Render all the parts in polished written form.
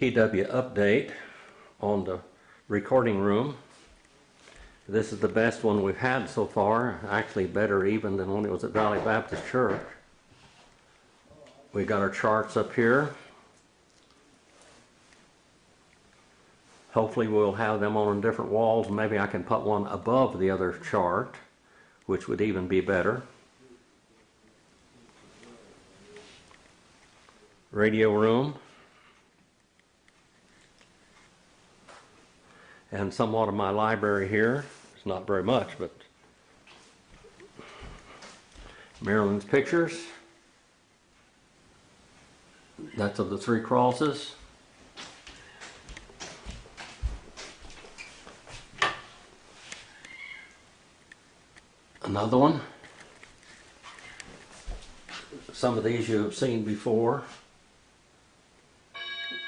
DTW update on the recording room. This is the best one we've had so far, actually better even than when it was at Valley Baptist Church. We got our charts up here. Hopefully we'll have them on different walls. Maybe I can put one above the other chart, which would even be better. Radio room. And somewhat of my library here. It's not very much, but Marilyn's pictures. That's of the three crosses. Another one. Some of these you have seen before.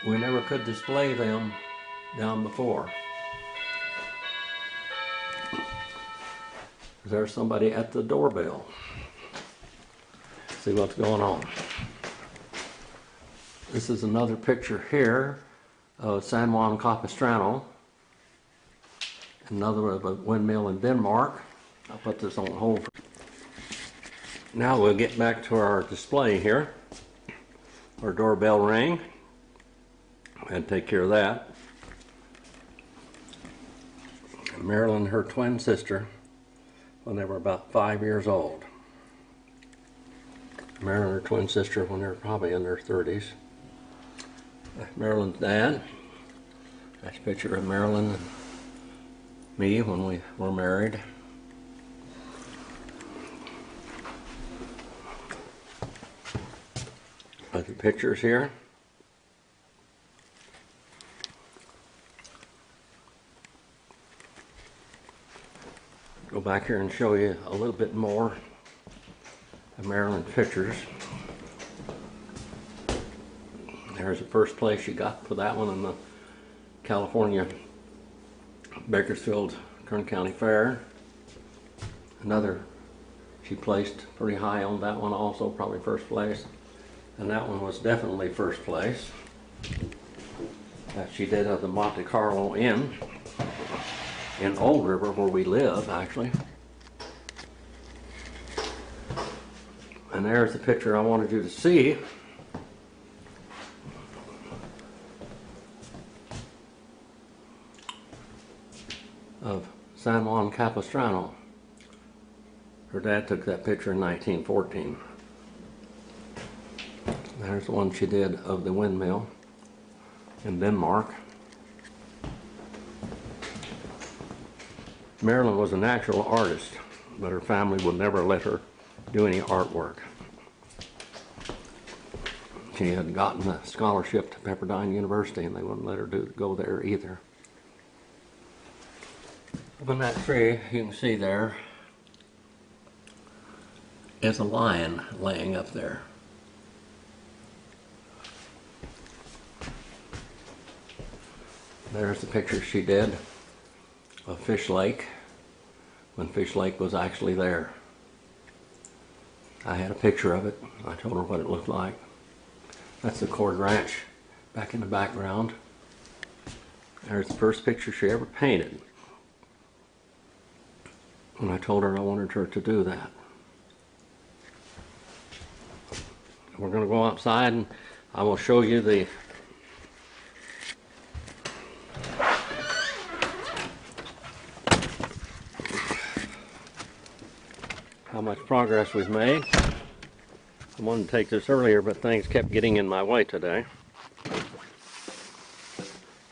We never could display them down before. There's somebody at the doorbell. See what's going on. This is another picture here of San Juan Capistrano. Another of a windmill in Denmark. I'll put this on hold. Now we'll get back to our display here. Our doorbell rang. And take care of that. Marilyn, her twin sister, when they were about 5 years old. Marilyn, her twin sister, when they were probably in their 30s. Marilyn's dad. That's a picture of Marilyn and me when we were married. Other pictures here. Go back here and show you a little bit more of Marilyn's pictures. There's the first place she got for that one in the California Bakersfield Kern County Fair. Another she placed pretty high on that one also, probably first place. And that one was definitely first place. That she did at the Monte Carlo Inn in Old River, where we live, actually. And there's the picture I wanted you to see. Of San Juan Capistrano. Her dad took that picture in 1914. There's the one she did of the windmill in Denmark. Marilyn was a natural artist, but her family would never let her do any artwork. She had gotten a scholarship to Pepperdine University and they wouldn't let her go there either. Up in that tree, you can see there is a lion laying up there. There's the picture she did of Fish Lake, when Fish Lake was actually there. I had a picture of it. I told her what it looked like. That's the Cord Ranch back in the background. There's the first picture she ever painted. And I told her I wanted her to do that. We're going to go outside and I will show you the how much progress we've made. I wanted to take this earlier, but things kept getting in my way today.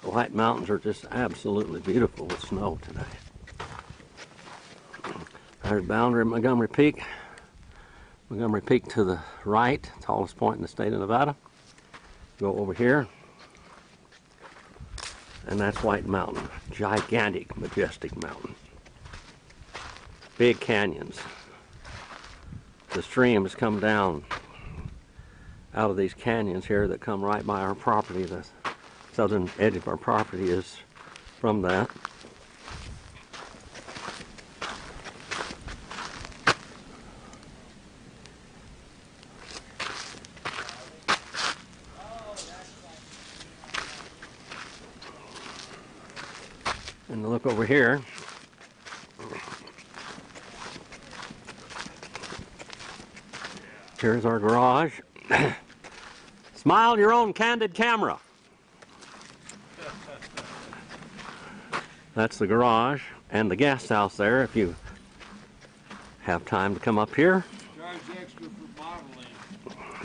The White Mountains are just absolutely beautiful with snow today. There's the boundary of Montgomery Peak. Montgomery Peak to the right, tallest point in the state of Nevada. Go over here, and that's White Mountain. Gigantic, majestic mountain. Big canyons. The streams come down out of these canyons here that come right by our property. The southern edge of our property is from that. And look over here. Here's our garage. Smile your own candid camera. That's the garage and the guest house there if you have time to come up here. Charge extra for modeling.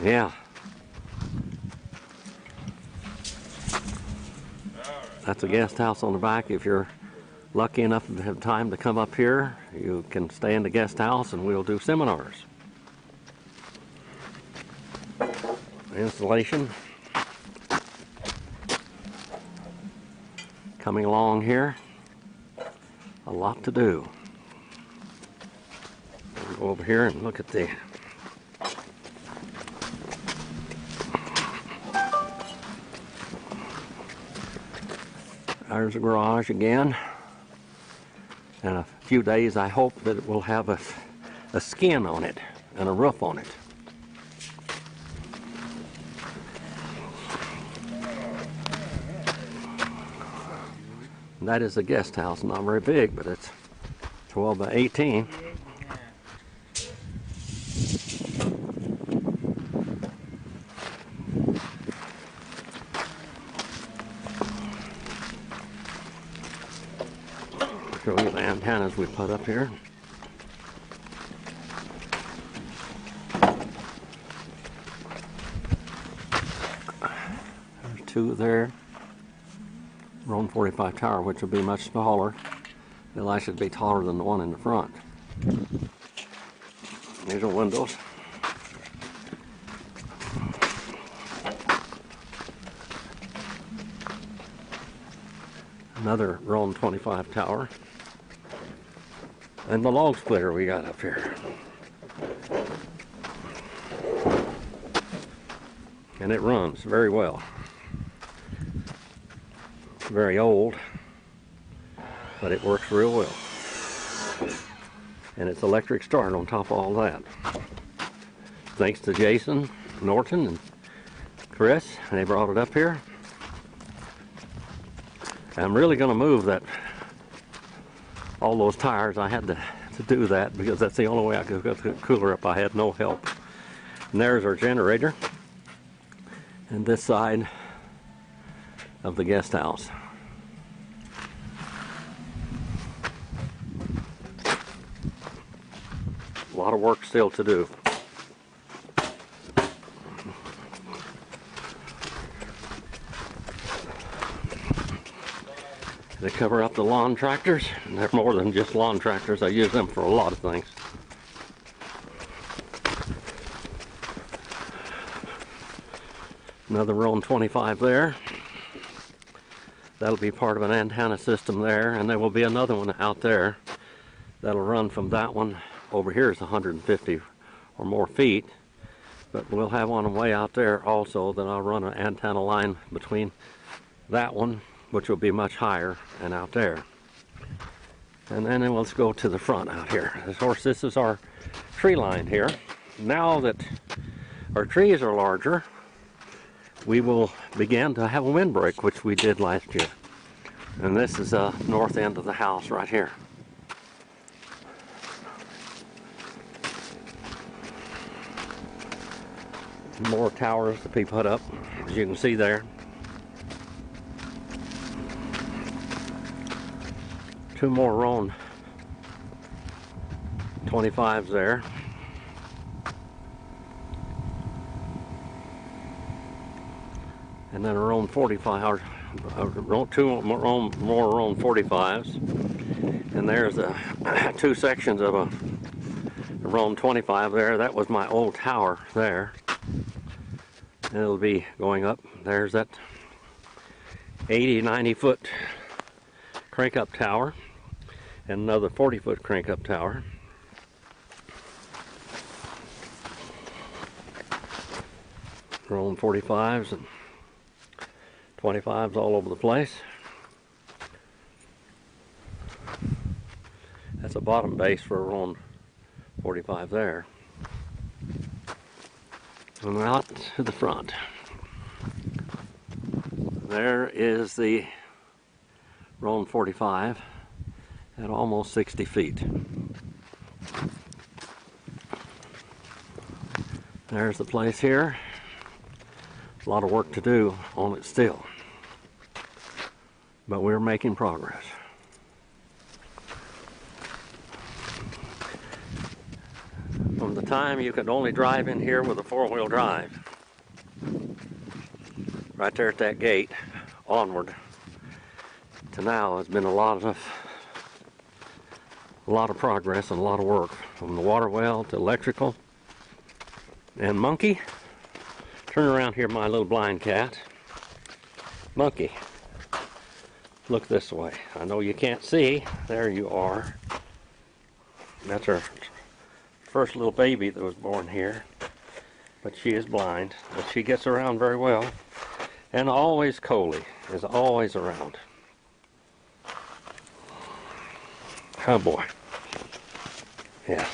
Yeah. That's a guest house on the back. If you're lucky enough to have time to come up here, you can stay in the guest house and we'll do seminars. Installation coming along here. A lot to do. We'll go over here and look at the there's a garage again. In a few days I hope that it will have a skin on it and a roof on it. And that is a guest house, not very big, but it's 12 by 18. Show you the antennas we put up here. There's two there. Roan 45 tower, which will be much smaller. The light should be taller than the one in the front. These are windows. Another Roan 25 tower. And the log splitter we got up here. And it runs very well. Very old, but it works real well. And it's electric start on top of all that. Thanks to Jason, Norton, and Chris, and they brought it up here. I'm really going to move all those tires. I had to do that because that's the only way I could get the cooler up. I had no help. And there's our generator. And this side of the guest house. A lot of work still to do. They cover up the lawn tractors, and they're more than just lawn tractors. I use them for a lot of things. Another Roan 25 there. That'll be part of an antenna system there, and there will be another one out there that'll run from that one. Over here is 150 or more feet, but we'll have one way out there also that I'll run an antenna line between that one, which will be much higher, and out there. And then let's go to the front out here. Of course, this is our tree line here. Now that our trees are larger, we will begin to have a windbreak, which we did last year. And this is the north end of the house right here. More towers to be put up, as you can see there. Two more Roan 25s there. And then a Roan 45, two more Roan 45s. And there's two sections of a Roan 25 there. That was my old tower there. And it'll be going up. There's that 80-90 foot crank up tower and another 40-foot crank up tower. Roan 45s and 25s all over the place. That's a bottom base for a Roan 45 there. And out to the front. There is the rolling 45 at almost 60 feet. There's the place here. A lot of work to do on it still, but we're making progress. From the time you could only drive in here with a four-wheel drive, right there at that gate, onward to now has been a lot of progress and a lot of work, from the water well to electrical. And Monkey, turn around here, my little blind cat. Monkey, look this way. I know you can't see. There you are. That's our first little baby that was born here, but she is blind, but she gets around very well. And always Coley is always around. Oh boy. Yes.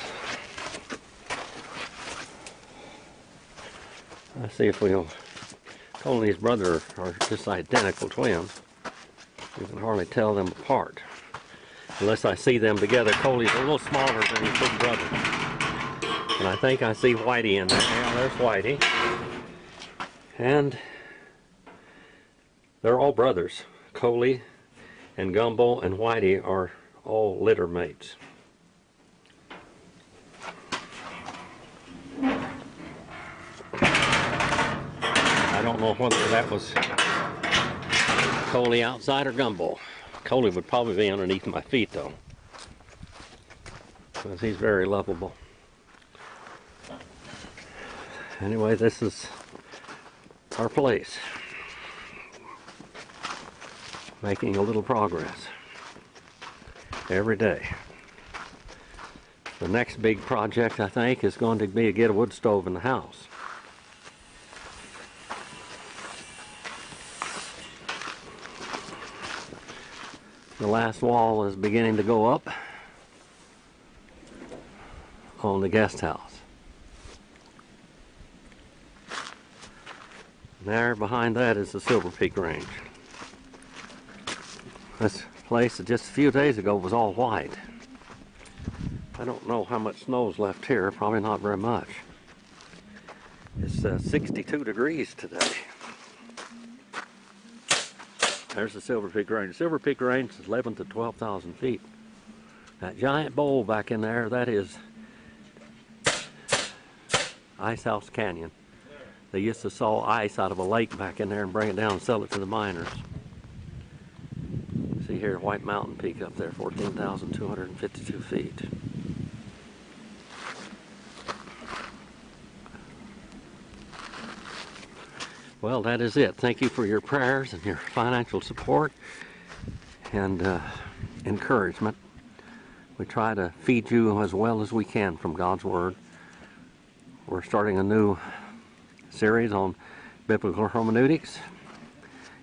Let's see if we'll... Coley and his brother are just identical twins. You can hardly tell them apart unless I see them together. Coley's a little smaller than his big brother. And I think I see Whitey in there. Yeah, there's Whitey. And they're all brothers. Coley and Gumbo and Whitey are all litter mates. I don't know whether that was Coley outside or Gumbo. Coley would probably be underneath my feet though, because he's very lovable. Anyway, this is our place. Making a little progress every day. The next big project, I think, is going to be to get a wood stove in the house. The last wall is beginning to go up on the guest house. There behind that is the Silver Peak Range. This place just a few days ago was all white. I don't know how much snow's left here, probably not very much. It's 62 degrees today. There's the Silver Peak Range. The Silver Peak Range is 11,000 to 12,000 feet. That giant bowl back in there, that is Ice House Canyon. They used to saw ice out of a lake back in there and bring it down and sell it to the miners. See here, White Mountain Peak up there, 14,252 feet. Well, that is it. Thank you for your prayers and your financial support and encouragement. We try to feed you as well as we can from God's Word. We're starting a new series on biblical hermeneutics,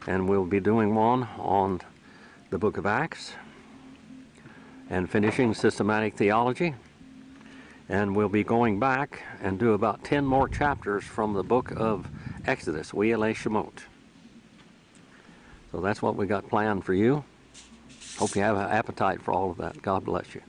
and we'll be doing one on the book of Acts and finishing systematic theology, and we'll be going back and do about 10 more chapters from the book of Exodus, Wiele Shemot. So that's what we got planned for you. Hope you have an appetite for all of that. God bless you.